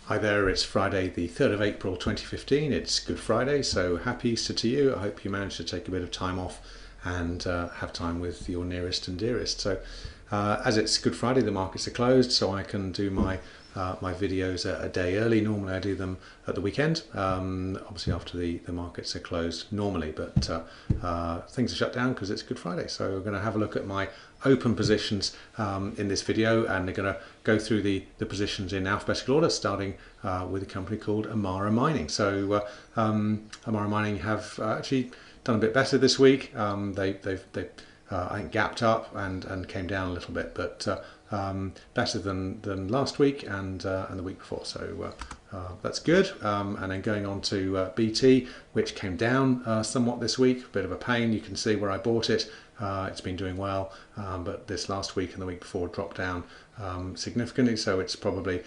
Hi there, it's Friday the 3rd of April 2015. It's Good Friday, so happy Easter to you. I hope you managed to take a bit of time off and have time with your nearest and dearest. So as it's Good Friday, the markets are closed, so I can do my videos a day early. Normally I do them at the weekend, obviously after the markets are closed normally, but things are shut down because it's Good Friday. So we're going to have a look at my open positions in this video, and they're going to go through the positions in alphabetical order, starting with a company called Amara Mining. So Amara Mining have actually done a bit better this week. They've I think gapped up and came down a little bit, but better than last week and the week before. So that's good. And then going on to BT, which came down somewhat this week. A bit of a pain. You can see where I bought it. It's been doing well, but this last week and the week before dropped down significantly, so it's probably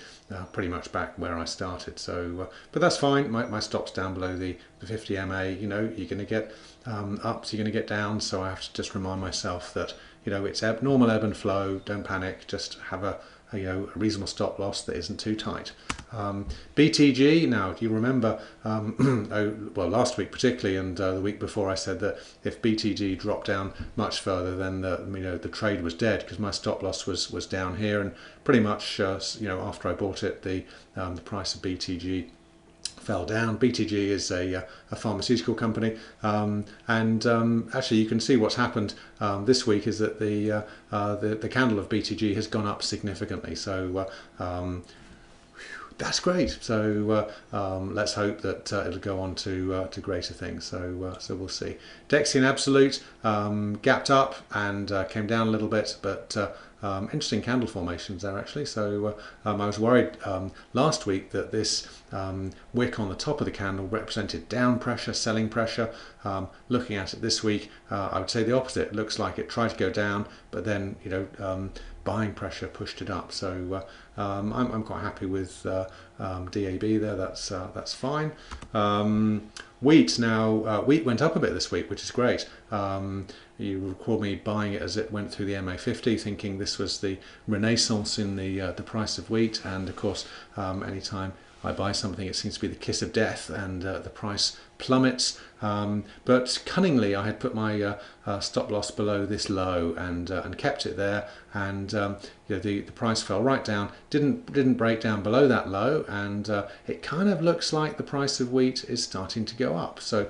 pretty much back where I started. So, but that's fine. My stop's down below the 50 MA. You know, you're going to get ups, you're going to get downs. So I have to just remind myself that, you know, it's normal ebb and flow. Don't panic. Just have a reasonable stop loss that isn't too tight. BTG, now do you remember last week particularly, and the week before, I said that if BTG dropped down much further, then the trade was dead, because my stop loss was down here, and pretty much after I bought it, the price of BTG fell down. BTG is a pharmaceutical company, and actually you can see what's happened this week is that the candle of BTG has gone up significantly. So that's great. So let's hope that it'll go on to greater things. So we'll see. Dexian Absolute gapped up and came down a little bit, but interesting candle formations there actually. So I was worried last week that this wick on the top of the candle represented down pressure, selling pressure. Looking at it this week, I would say the opposite. It looks like it tried to go down, but then buying pressure pushed it up. So I'm quite happy with DAB there. That's fine. Wheat now, wheat went up a bit this week, which is great. You recall me buying it as it went through the MA50, thinking this was the renaissance in the price of wheat. And of course, anytime I buy something, it seems to be the kiss of death, and the price plummets. But cunningly, I had put my stop loss below this low and kept it there. And the price fell right down, didn't break down below that low, and it kind of looks like the price of wheat is starting to go up. So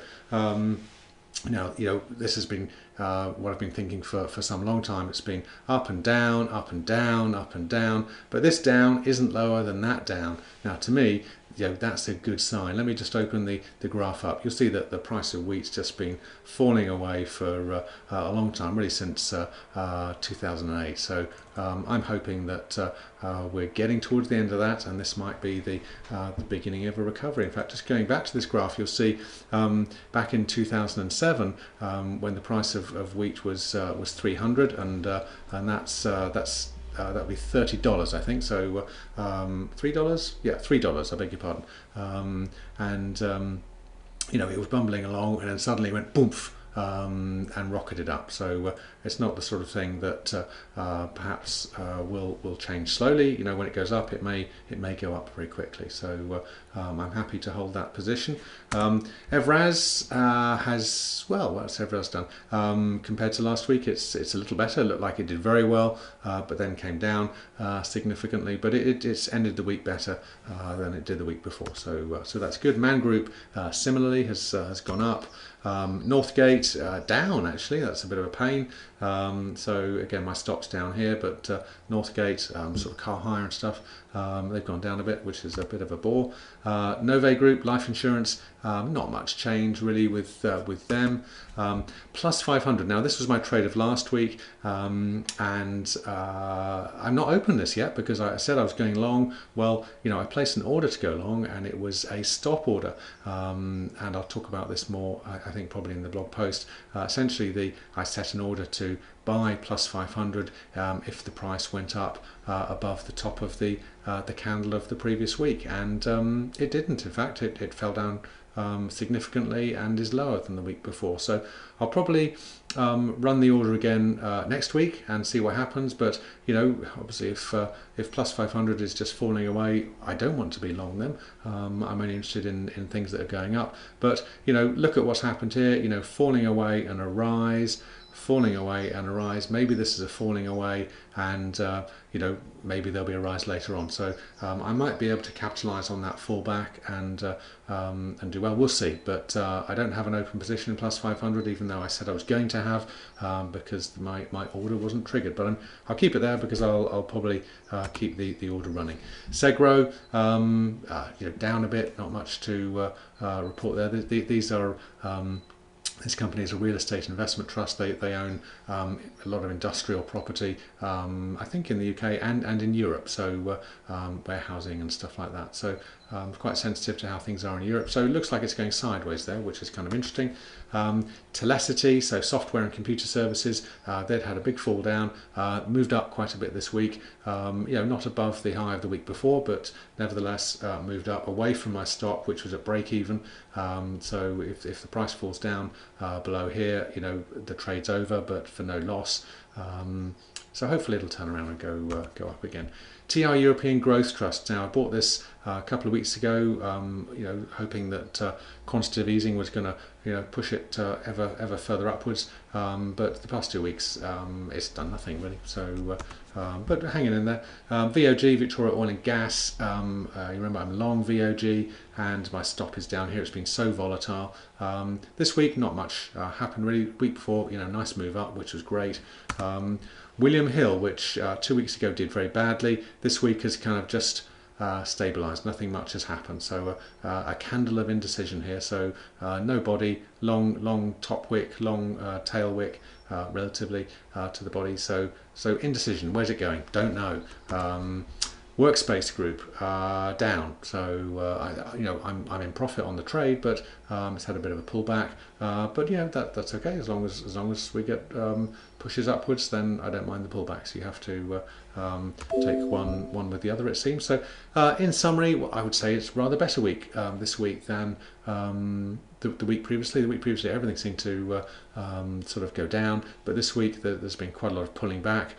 now, this has been what I've been thinking for some long time. It's been up and down, up and down, up and down, but this down isn't lower than that down. Now, to me, that's a good sign. Let me just open the graph up. You'll see that the price of wheat's just been falling away for a long time, really since 2008. So I'm hoping that we're getting towards the end of that, and this might be the beginning of a recovery. In fact, just going back to this graph, you'll see back in 2007, when the price of wheat was 300, and that's that'll be $30, I think. So $3, yeah, $3. I beg your pardon. It was bumbling along, and then suddenly went boom, and rocketed up. So it's not the sort of thing that perhaps will change slowly. When it goes up, it may go up very quickly. So I'm happy to hold that position. Evraz has, well, what's Evraz done? Compared to last week, it's a little better. It looked like it did very well, but then came down significantly. But it's ended the week better than it did the week before. So that's good. Man Group similarly has gone up. Northgate down, actually. That's a bit of a pain. So again, my stop's down here, but Northgate, sort of car hire and stuff, they've gone down a bit, which is a bit of a bore. Nove Group, life insurance, not much change really with them. Plus 500. Now, this was my trade of last week, and I'm not opened this yet because I said I was going long. Well, I placed an order to go long, and it was a stop order, and I'll talk about this more, I think, probably in the blog post. Essentially, I set an order to buy plus 500 if the price went up above the top of the the candle of the previous week, and it didn't. In fact, it fell down significantly and is lower than the week before. So I'll probably run the order again next week and see what happens. But obviously, if plus 500 is just falling away, I don't want to be long them. I'm only interested in things that are going up. But look at what's happened here. Falling away and a rise. Falling away and a rise. Maybe this is a falling away, and maybe there'll be a rise later on. So I might be able to capitalize on that fallback and do well. We'll see. But I don't have an open position in plus 500, even though I said I was going to have, because my order wasn't triggered. But I'll keep it there because I'll probably keep the order running. Segro, down a bit. Not much to report there. These are this company is a real estate investment trust. They own a lot of industrial property, I think in the UK and in Europe, so warehousing and stuff like that. So quite sensitive to how things are in Europe. So it looks like it's going sideways there, which is kind of interesting. Telecity, so software and computer services, they'd had a big fall down, moved up quite a bit this week. Not above the high of the week before, but nevertheless moved up away from my stop, which was at break even. So if the price falls down below here, the trade's over, but for no loss. So hopefully it'll turn around and go up again. TR European Growth Trust. Now I bought this a couple of weeks ago, hoping that quantitative easing was going to push it ever further upwards. But the past 2 weeks it's done nothing really. So but hanging in there. VOG, Victoria Oil and Gas. You remember I'm long VOG and my stop is down here. It's been so volatile. This week not much happened really. Week before, nice move up, which was great. William Hill, which 2 weeks ago did very badly, this week has kind of just stabilised. Nothing much has happened. So a candle of indecision here. So no body, long top wick, long tail wick, relatively to the body. So indecision. Where's it going? Don't know. Workspace Group down, so I'm in profit on the trade, but it's had a bit of a pullback. But that's okay as long as we get pushes upwards, then I don't mind the pullbacks. You have to take one with the other, it seems. So in summary, I would say it's a rather better week this week than the week previously. The week previously, everything seemed to sort of go down, but this week there's been quite a lot of pulling back.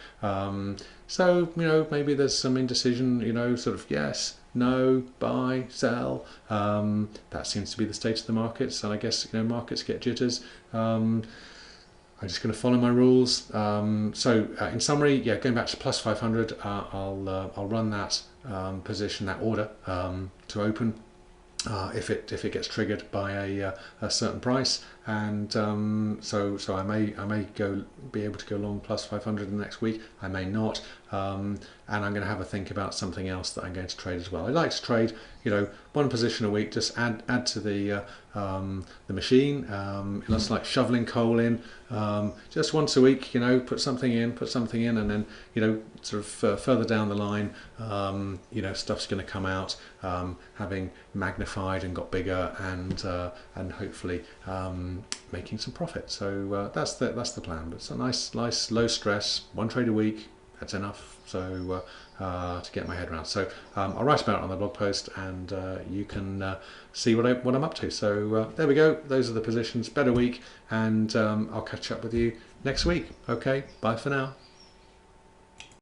So maybe there's some indecision. Sort of yes, no, buy, sell. That seems to be the state of the markets, and I guess markets get jitters. I'm just going to follow my rules. So in summary, going back to plus 500, I'll run that position, that order to open. If it gets triggered by a certain price, and so I may be able to go long plus 500 in the next week. I may not, and I'm going to have a think about something else that I'm going to trade as well. I like to trade, one position a week. Just add to the machine. It's like shoveling coal in. Just once a week, put something in, and then sort of further down the line, stuff's going to come out, having magnified and got bigger, and hopefully making some profit. So that's the plan. But it's a nice low stress, one trade a week. That's enough. So to get my head around. So I'll write about it on the blog post, and you can see what I'm up to. So there we go. Those are the positions. Better week, and I'll catch up with you next week. Okay, bye for now.